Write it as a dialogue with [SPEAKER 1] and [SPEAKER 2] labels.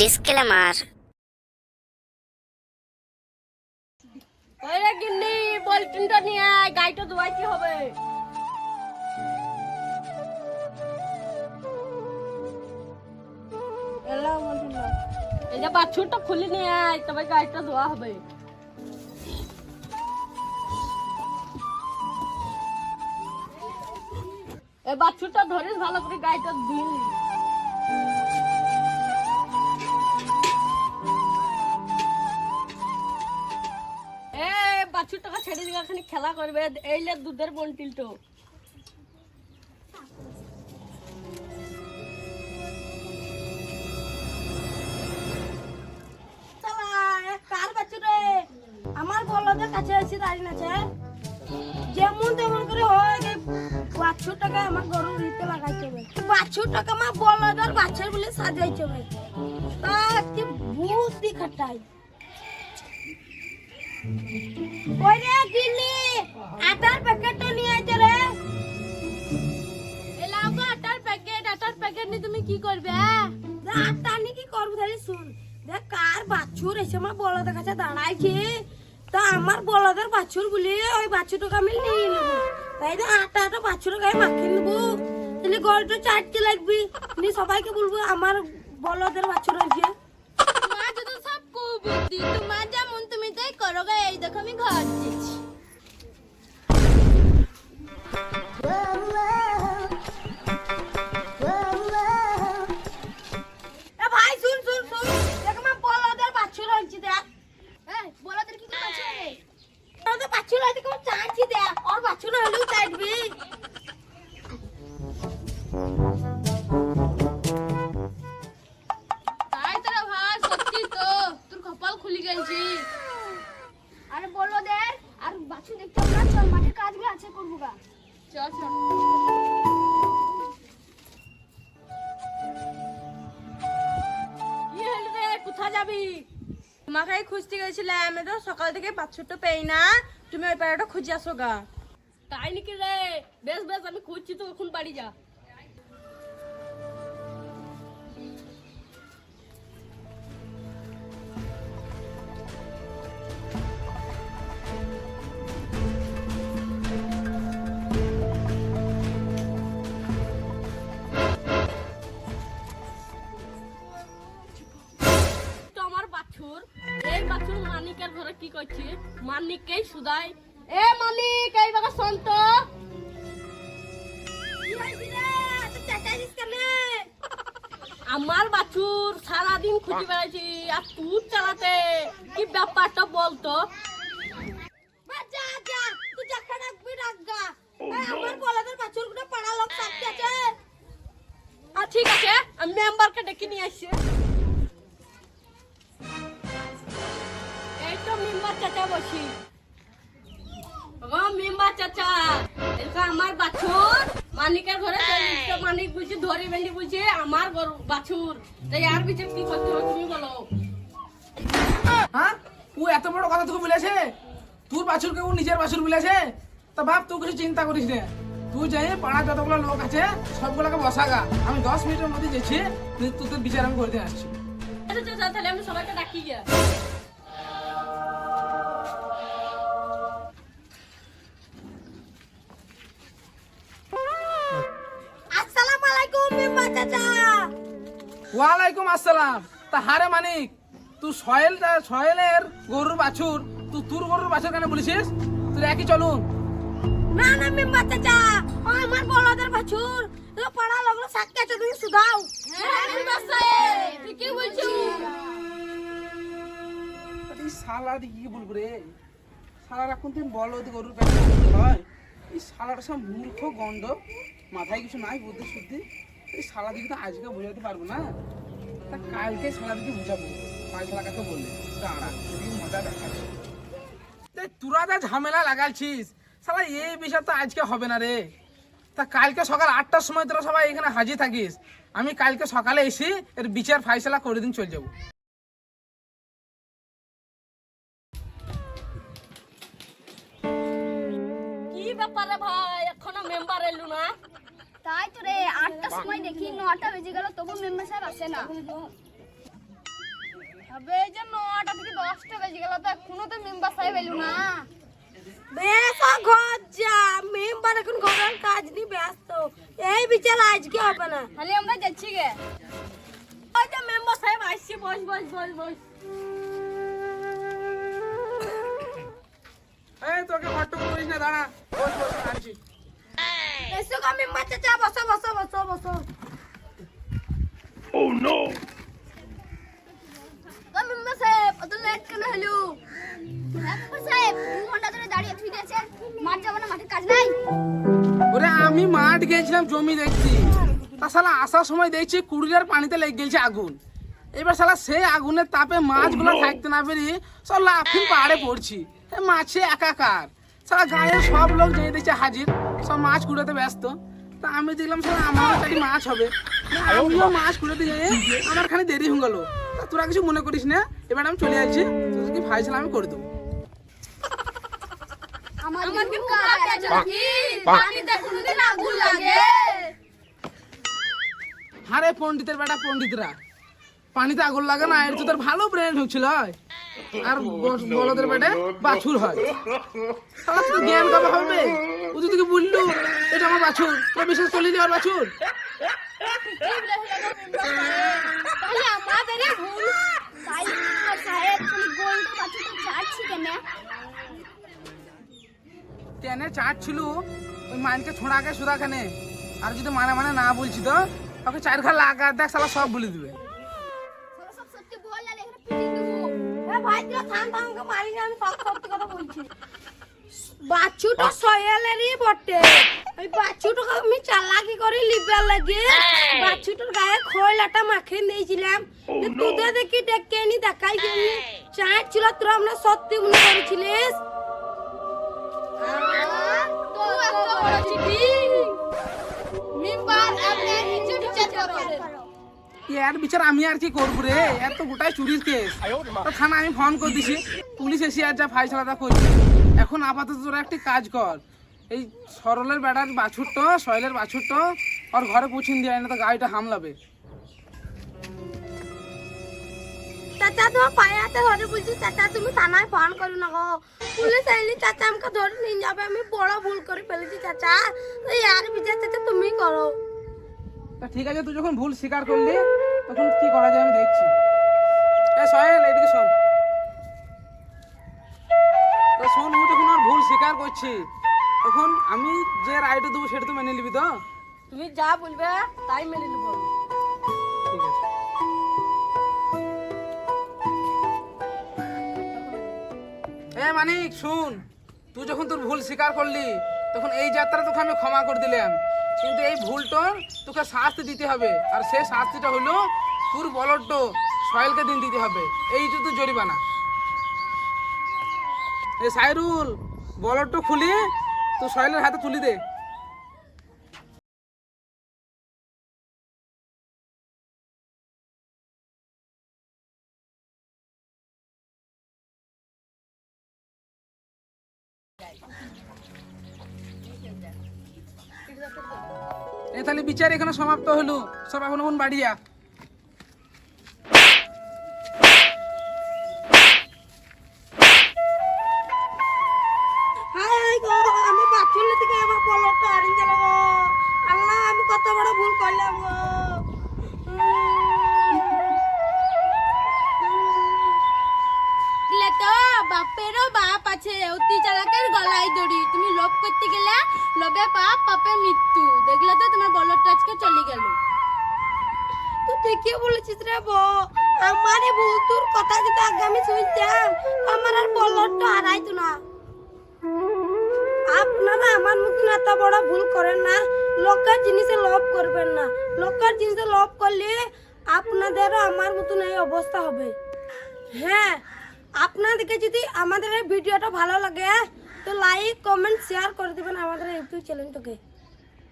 [SPEAKER 1] Disclaimer.
[SPEAKER 2] ওরে গিন্নি বলটিনটা নিয়ে আয়, গাইটা ধোয়াইতে হবে। এই যে বাছুরটা খুলে নিয়ে আয়, তবে গাইটা ধোয়া হবে। এই বাছুরটা ধরিস ভালো করে, গাইটা ধুই। বাছুরটাকে ছেড়ে দিকে এখানে খেলা করবে, এইলে দুধের বন্টিল তো।
[SPEAKER 3] কার বাছুরে আমার বলদের কাছে এসে দাঁড়িয়ে আছে, যেমন তেমন করে হয় বাছুরটাকে আমার গরু দিতে লাগাইতে হবে। বাছুরটাকে আমার বলদের বাছুর বলে সাজাইতে হবে, তা কি বুদ্ধি খাটাই। ওই রে গিন্নি, আটার প্যাকেটটা নিয়ে আইতে রে।
[SPEAKER 2] এলাও গো আটার প্যাকেট নিয়ে তুমি কি করবে?
[SPEAKER 3] আটা নিয়ে কি করবো তাহলে শুন, দেখ কার বাছুর এসে আমার বলদের কাছে দাঁড়াইছে, তা আমার বলদের বাছুর বলে ওই বাছুরটাকে আমি নিয়ে নেবো। তাই তো আটা বাছুরের গায়ে মাখিয়ে নেবো, তাহলে গরুটা চাটতে লাগবি, নিয়ে সবাইকে বলবো আমার বলদের বাছুর হয়েছে।
[SPEAKER 2] তোমার তো সব কুবুদ্ধি, তোমার যেমন তুমি তাই করো গো। এই দেখো আমি ঘর দিচ্ছি।
[SPEAKER 3] ভাই শুন শুন শুন, দেখ আমার বলদের বাছুর হয়েছে, দেখ
[SPEAKER 2] বলদের কি আছে?
[SPEAKER 3] বলদের বাছুর হয়েছে, কেমন চাটছি দেখ, ওর বাছুর হলেও চাটবি।
[SPEAKER 2] তাই তোরা ভাই, সত্যি তো তোর কপাল খুলে গেছে।
[SPEAKER 4] আরে বলদের আর বাছুর দেখতে হবে না, চল মাঠে কাজগুলো আছে করবো গা।
[SPEAKER 2] চল চল। কি হলো রে, কোথায় যাবি?
[SPEAKER 5] তোমাকে খুঁজতে গেছিলাম, আমি তো সকাল থেকে বাছুরটা পেই না, তুমি ওই পাড়াটা খুঁজে আসো গা।
[SPEAKER 2] তাই নাকি রে? বেশ বেশ, আমি খুঁজছি তো, এখন বাড়ি যা। তো আমার বাছুর, এই বাছুর মানিকের ঘরে কি করছি? মানিককেই সুদাই। এ মালিক, এই বাবা শান্ত। আমার বাছুর সারাদিন খুঁজে বেড়াইছি, আর তুই চালাতে কি ব্যাপারটা বলতো?
[SPEAKER 3] যা যা, তুই যাকে রাখবি রাখগা, আমার বলদের বাছুর গুলো পাড়া লোক সাথে আছে।
[SPEAKER 2] আর ঠিক আছে, আমি মেম্বারকে ডেকে নিয়ে আসছি। এই তো মেম্বার চাচা বসি। ও মেম্বার চাচা, এটা আমার বাছুর মানিকের ঘরে চলে, মানিক বুঝি ধরে বেঁধে বুঝি আমার গরু বাছুর, তাই আর বিচার কি করতে হবে তুমি বলো।
[SPEAKER 6] হ্যাঁ, ও এত বড় কথা তোকে বলেছে? তোর বাছুরকে ও নিজের বাছুর বলেছে? তা ভাব, তুই কিছু চিন্তা করিস না, তুই যাই পাড়া যতগুলো লোক আছে সবগুলোকে বসাগা, আমি 10 মিনিটের মধ্যে যাচ্ছি, তোদের বিচার আমি করে দিয়ে আসছি।
[SPEAKER 2] আচ্ছা চাচা, তাহলে আমি সবাইকে ডাকি গিয়া।
[SPEAKER 3] আসসালামু আলাইকুম মেম্বার চাচা।
[SPEAKER 6] ওয়ালাইকুম আসসালাম। তা হারে মানিক, তুই সয়েলের গরুর বাছুর, তুই তোর গরুর বাছুর কেন বলেছিস? তুই একই চলুন।
[SPEAKER 3] না না মেম্বার চাচা, ও আমার বলদের বাছুর, তো পাড়া লোকগুলো সাথে আছে, তুমি সুধাও।
[SPEAKER 2] হ্যাঁ মেম্বার সাহেব, ঠিকই বলছো।
[SPEAKER 6] এই শালার কি বলবো রে, শালার এখন তুমি বলো গরুর পেটে হয়, এই শালাটা সব মূর্খ গন্ড, মাথায় কিছু নাই বুদ্ধি শুদ্ধি, এই শালা দিকে তো আজকে বোঝাতে পারবো না, তা কালকে শালা দিকে বুঝাবো। পায়সালা কাকে বললে দাঁড়া, এদিকে মজা দেখাচ্ছে। তোরা যা ঝামেলা লাগাচ্ছিস শালা, এই বিষয় তো আজকে হবে না রে। তা কালকে সকাল 8টার সময় তোরা সবাই এখানে হাজির থাকিস, আমি কালকে সকালে এসে এর বিচার ফাইসলা করে দিন চলে যাবো।
[SPEAKER 2] কি ব্যাপারে ভাই, এখনো মেম্বার এলো না?
[SPEAKER 4] তাই তো রে, 8টার সময় দেখি 9টা বেজে গেল, তবু মেম্বার সাহেব আসে না। আবে এই যে 9টা থেকে 10টা বেজে গেল তো এখনো তো মেম্বার সাহেব এলো না।
[SPEAKER 3] বেশ ঘর যা, মেম্বার এখন ঘরের কাজ নিয়ে ব্যস্ত, এই বিচার আজকে হবে না।
[SPEAKER 4] তাহলে আমরা যাচ্ছি গে।
[SPEAKER 2] ওই যে মেম্বার সাহেব আসছে, বস বস বস বস।
[SPEAKER 6] এই তোকে হট্টগোল করিস না, দাঁড়া, বস বস আনছি।
[SPEAKER 3] এসো গো মেম্বার চাচা, বসো বসো বসো বসো।
[SPEAKER 4] তো মেম্বার সাহেব অত লেট কেন হলো? মেম্বার সাহেব 2 ঘন্টা ধরে দাঁড়িয়ে থেকে আছেন, মাঠ যাবো না, মাঠে কাজ নাই?
[SPEAKER 6] ওরে আমি মাঠ গেছিলাম জমি দেখছি, তা শালা আসার সময় দেখছি কুড়িয়ার পানিতে লেগে গেছে আগুন। এবার শালা সেই আগুনের তাপে মাছগুলো থাকতে না পেরিয়ে সব লাফিং পাহাড়ে পড়ছি, মাছে একাকার। শালা গায়ের সব লোক যেয়ে দেখছে হাজির, সব মাছ কুড়াতে ব্যস্ত। তা আমি দেখলাম শালা আমার কাছে মাছ হবে, আমিও মাছ কুড়াতে যাই, আমার খানি দেরি হয়ে গেল। তা তোরা কিছু মনে করিস না, এবার আমি চলে যাচ্ছি, তোদের কি ফাইসলা আমি করে দেবো।
[SPEAKER 4] আমার কি কাজ আছে নাকি? পানিতে কোনদিন আগুন লাগে?
[SPEAKER 6] আরে পণ্ডিতের বেটা পণ্ডিতরা, পানিতে আগুন লাগে না, এর তো তোর ভালো ব্রেন হচ্ছিল। আর বলদের বেটে বাছুর হয়, শালা তোর জ্ঞান কবে হবে? ও তো তোকে বললো এটা আমার বাছুর, তোর বিশ্বাস করলি আমার বাছুর?
[SPEAKER 4] তাহলে আমাদেরই ভুল। তাই মেম্বার সাহেব তুমি গোলটা বাচ্চাটা চাচ্ছি কেন?
[SPEAKER 6] টেনে চাট ছিল ওই মাইনকে ছোঁড়াকে সুদাখানে, আর যদি মানে না বলছি তো ওকে 4 ঘা লাগা দেখ, শালা সব বলে দিবে।
[SPEAKER 4] সব সব সত্যি বল না, এখানে পিটিয়ে দেবো।
[SPEAKER 3] এ ভাই তুই থাম থাম, আমাকে মারি না, আমি সব সত্যি কথা বলছি। বাছুটা সয়ালেরই বটে, ওই বাছুটাকে আমি চালাকি করে লিবার লাগে বাছুটার গায়ে খয়লাটা মাখিয়ে দিয়েছিলাম, তোদের দেখি ডেকে নি দেখাই গেলি চাট ছিল, তোরা আমরা সত্যি মনে করেছিলিস।
[SPEAKER 4] তো এত বড় চিটিং। মেম্বার আপনি নিচে বিচার করুন।
[SPEAKER 6] এর বিচার আমি আর কি করবো রে, এত গোটাই চুরির কেস। তো থানা আমি ফোন করে দিছি, পুলিশ এসে আর যা ফাইসলাটা করছে। এখন আপাতত তোরা একটি কাজ কর, এই সরলের বেড়ার বাছুরটা, সয়লের বাছুরটা আর ঘরে পৌঁছিন দিয়ে না তো গাড়িটা হামলাবে।
[SPEAKER 3] চাচা তোমার পায়ে হাতে ধরে বলছি, চাচা তুমি থানায় ফোন করো না গো, পুলিশ আইলি চাচা আমাকে ধরে নিয়ে যাবে, আমি বড় ভুল করে ফেলেছি চাচা, আর বিচার চাচা তুমি করো।
[SPEAKER 6] তা ঠিক আছে, তুই যখন ভুল স্বীকার করলি তখন কি করা যায় আমি দেখছি। এ সহেল এদিকে শোন, তো শোন, আমি যখন আর ভুল স্বীকার করছি তখন আমি যে রায়টা দেবো সেটা তো মেনে নিবি তো?
[SPEAKER 2] তুমি যা বলবে তাই মেনে নেবো।
[SPEAKER 6] ঠিক আছে। এ মানিক শুন, তুই যখন তোর ভুল স্বীকার করলি তখন এই যাত্রা তোকে আমি ক্ষমা করে দিলাম, কিন্তু এই ভুলটার তোকে শাস্তি দিতে হবে, আর সেই শাস্তিটা হলো তোর বলদটা সয়েলকে দিন দিতে হবে, এইটা তো জরিমানা। এ সাইরুল, বলদটা খুলি তো সয়েলের হাতে তুলি দে। তাহলে বিচার এখানে সমাপ্ত হলো, সব এখন এখন বাড়িয়া।
[SPEAKER 3] হাই গো, আমি বাছুর থেকে আমার বলটা হারিয়ে গেল গো, আল্লাহ আমি কত বড় ভুল করলাম গো।
[SPEAKER 5] তো বাপেরও বাপ আছে, অতি চালাকের গলায় দড়ি। তুমি লোভ করতে গেলে লোভে পাপ, পাপে মৃত্যু। দেখলে তো তোমার বলদটা আজকে চলে গেল।
[SPEAKER 3] তুই ঠিকই বলেছিস রে বো, আমার এই ভুল, তোর কথা যদি আগে আমি শুনতাম আমার আর বলটা হারাইতো না। আপনারা আমার মতন এত বড় ভুল করেন না, লোকের জিনিসে লোভ করবেন না, লোকের জিনিসে লোভ করলে আপনাদেরও আমার মতন এই অবস্থা হবে। হ্যাঁ, আপনাদেরকে যদি আমাদের এই ভিডিওটা ভালো লাগে তো লাইক কমেন্ট শেয়ার করে দেবেন আমাদের ইউটিউব চ্যানেলটাকে।